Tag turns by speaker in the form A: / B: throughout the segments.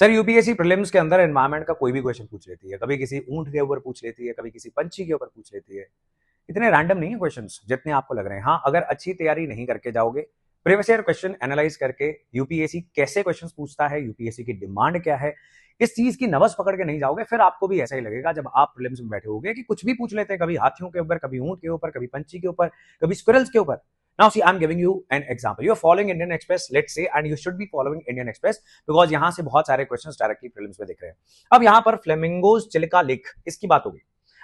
A: Sir UPSC prelims के अंदर environment का कोई भी क्वेश्चन पूछ लेती है, कभी किसी ऊंट के ऊपर पूछ लेती है, कभी किसी पंछी के ऊपर पूछ लेती है। इतने रैंडम नहीं है क्वेश्चंस जितने आपको लग रहे हैं। हाँ, अगर अच्छी तैयारी नहीं करके जाओगे, प्रीवियस ईयर क्वेश्चन एनालाइज करके यूपीएससी कैसे क्वेश्चंस पूछता है, यूपीएससी की डिमांड क्या है, इस चीज की नवस पकड़ के नहीं जाओगे, फिर आपको भी ऐसा ही लगेगा जब आप प्रीलिम्स में बैठे होगे कि कुछ भी पूछ लेते हैं, कभी हाथियों के ऊपर, कभी ऊंट के ऊपर, कभी पंछी के ऊपर, कभी स्क्विरल्स के ऊपर। Now see, I'm giving you an example. You are following Indian Express, let's say, and you should be following Indian Express because यहाँ से बहुत सारे क्वेश्चंस डायरेक्टली प्रीलिम्स में दिख रहे हैं। अब यहाँ पर फ्लेमिंगोज चिलिका लेक, इसकी बात होगी।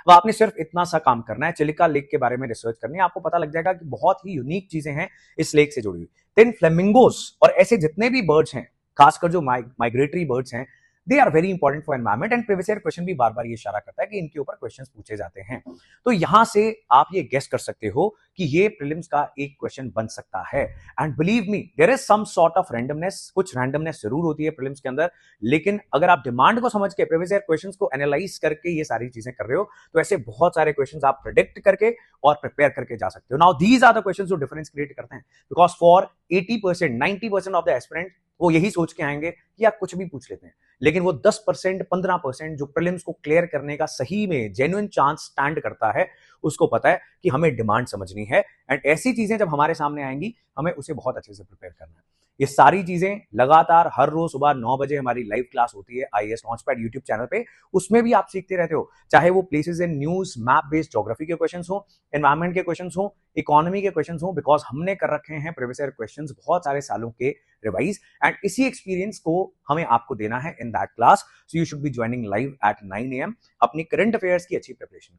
A: अब आपने सिर्फ इतना सा काम करना है, चिलिका लेक के बारे में रिसर्च करनी है, आपको पता लग जाएगा कि बहुत ही यूनिक चीजें हैं इस लेक से जुड़ी हुई। देन फ्लेमिंगोज और ऐसे जितने भी बर्ड्स हैं, खासकर जो माइग्रेटरी बर्ड्स हैं, they are very important for environment and previous year question भी बार बार ये इशारा करता है कि इनके ऊपर क्वेश्चंस पूछे जाते हैं। तो यहां से आप ये गेस कर सकते हो कि ये प्रीलिम्स का एक क्वेश्चन बन सकता है। And believe me, there is some sort of randomness, कुछ रैंडमनेस जरूर होती है प्रीलिम्स के अंदर, लेकिन अगर आप डिमांड को समझ के प्रीवियस ईयर क्वेश्चंस को एनालाइज करके ये सारी चीजें कर रहे हो, तो ऐसे बहुत सारे क्वेश्चंस आप प्रेडिक्ट करके और प्रिपेयर करके जा सकते हो। Now these are the questions जो डिफरेंस क्रिएट करते हैं, because for 80% 90% of the aspirant वो यही सोच के आएंगे कि आप कुछ भी पूछ लेते हैं, लेकिन वो 10% 15% जो प्रीलिम्स को क्लियर करने का सही में जेन्युइन चांस स्टैंड करता है, उसको पता है कि हमें डिमांड समझनी है एंड ऐसी चीजें जब हमारे सामने आएंगी हमें उसे बहुत अच्छे से प्रिपेयर करना है। ये सारी चीजें लगातार हर रोज सुबह 9 बजे हमारी लाइव क्लास होती है आईएएस लॉन्चपैड यूट्यूब चैनल पे, उसमें भी आप सीखते रहते हो, चाहे वो places in news map based geography के क्वेश्चंस हो, एनवायरमेंट के क्वेश्चंस हो, इकोनॉमी के क्वेश्चंस हो, बिकॉज हमने कर रखे हैं प्रीवियस ईयर क्वेश्चंस बहुत सारे सालों के रिवाइज एंड इसी एक्सपीरियंस को हमें आपको देना है in that class. So you should be joining live at 9 AM अपनी करंट अफेयर्स की अच्छी प्रिपरेशन।